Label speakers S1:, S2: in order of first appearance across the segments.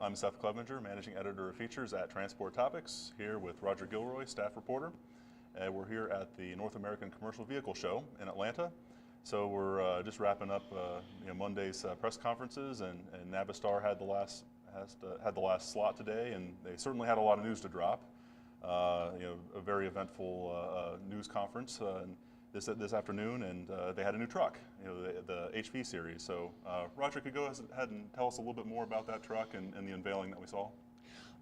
S1: I'm Seth Clevenger, Managing Editor of Features at Transport Topics, here with Roger Gilroy, staff reporter. We're here at the North American Commercial Vehicle Show in Atlanta. So we're just wrapping up Monday's press conferences, and Navistar had the last slot today, and they certainly had a lot of news to drop. A very eventful news conference this afternoon, and they had a new truck, the HV series. So Roger, could go ahead and tell us a little bit more about that truck and the unveiling that we saw.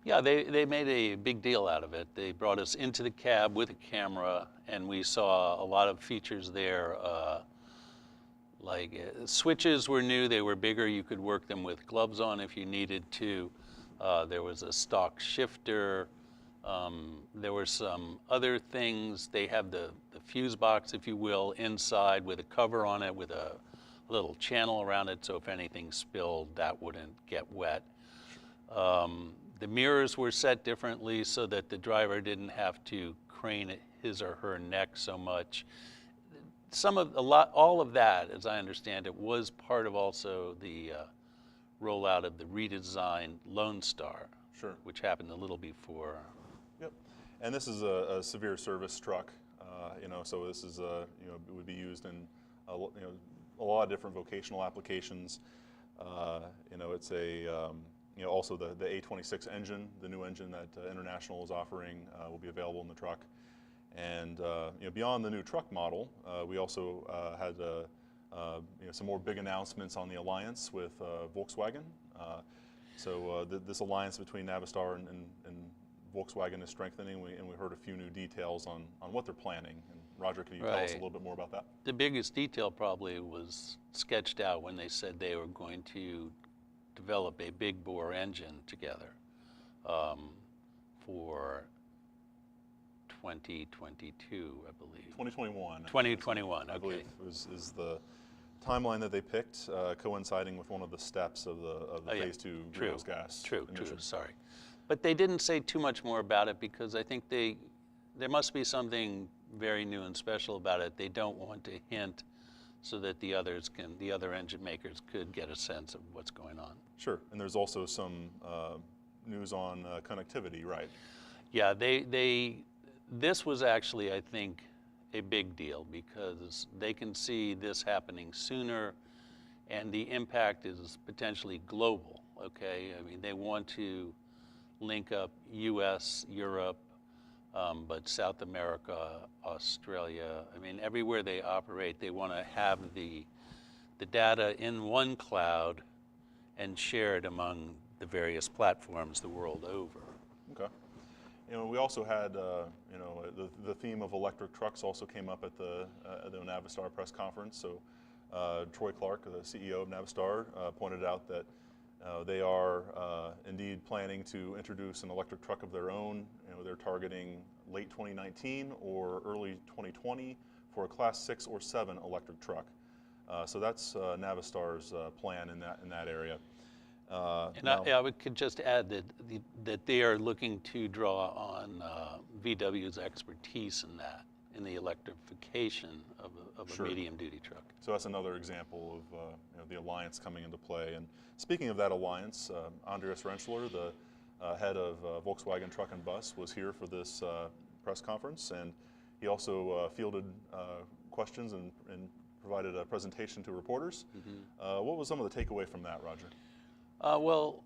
S2: Yeah, they made a big deal out of it. They brought us into the cab with a camera, and we saw a lot of features there. Switches were new, they were bigger, you could work them with gloves on if you needed to. There was a stock shifter. There were some other things. They have the fuse box, if you will, inside with a cover on it with a little channel around it, so if anything spilled, that wouldn't get wet. The mirrors were set differently so that the driver didn't have to crane his or her neck so much. All of that, as I understand it, was part of also the rollout of the redesigned Lone Star,
S1: sure,
S2: which happened a little before.
S1: Yep, and this is a severe service truck, so this is it would be used in a lot of different vocational applications. It's also the A26 engine, the new engine that International is offering, will be available in the truck. And beyond the new truck model, we also had some more big announcements on the alliance with Volkswagen. This alliance between Navistar and Volkswagen is strengthening, and we heard a few new details on what they're planning. And Roger, can you tell us a little bit more about that?
S2: The biggest detail probably was sketched out when they said they were going to develop a big bore engine together for 2022, I believe.
S1: 2021.
S2: 2021, okay.
S1: I believe is the timeline that they picked, coinciding with one of the steps of the phase 2 greenhouse gas emissions.
S2: True, sorry. But they didn't say too much more about it because I think there must be something very new and special about it. They don't want to hint so that the other engine makers could get a sense of what's going on.
S1: Sure, and there's also some news on connectivity, right?
S2: Yeah, this was actually, I think, a big deal because they can see this happening sooner, and the impact is potentially global, okay? I mean, they want to link up US, Europe, but South America, Australia, I mean, everywhere they operate, they want to have the data in one cloud and share it among the various platforms the world over.
S1: Okay. We also had, the theme of electric trucks also came up at the Navistar press conference. So Troy Clark, the CEO of Navistar, pointed out that they are indeed planning to introduce an electric truck of their own. They're targeting late 2019 or early 2020 for a Class 6 or 7 electric truck. So that's Navistar's plan in that area.
S2: I could just add that they are looking to draw on VW's expertise in the electrification of
S1: Sure.
S2: a medium-duty truck.
S1: So that's another example of the alliance coming into play. And speaking of that alliance, Andreas Rentschler, the head of Volkswagen Truck and Bus, was here for this press conference, and he also fielded questions and provided a presentation to reporters. Mm-hmm. What was some of the takeaway from that, Roger?
S2: Well,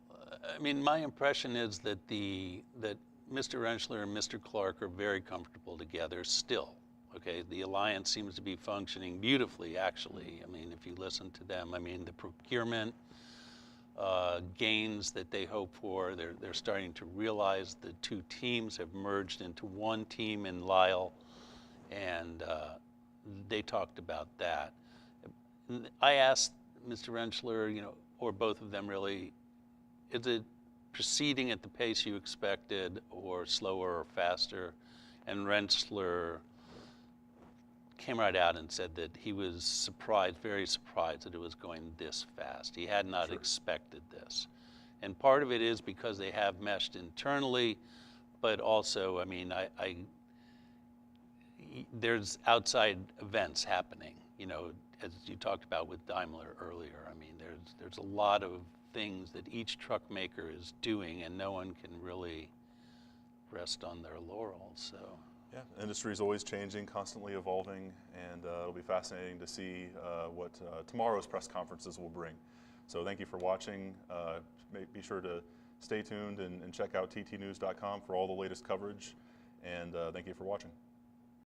S2: I mean, my impression is that that Mr. Rentschler and Mr. Clark are very comfortable together still. Okay, the alliance seems to be functioning beautifully, actually. I mean, if you listen to them, I mean, the procurement gains that they hope for, they're starting to realize the two teams have merged into one team in Lyle, and they talked about that. I asked Mr. Rentschler, or both of them really, is it proceeding at the pace you expected, or slower or faster? And Rentschler came right out and said that he was surprised, very surprised that it was going this fast. He had not expected this. And part of it is because they have meshed internally, but also, I mean, there's outside events happening. as you talked about with Daimler earlier, I mean, there's a lot of things that each truck maker is doing, and no one can really rest on their laurels. So.
S1: Yeah, industry is always changing, constantly evolving, and it'll be fascinating to see what tomorrow's press conferences will bring. So thank you for watching. Be sure to stay tuned and check out ttnews.com for all the latest coverage, and thank you for watching.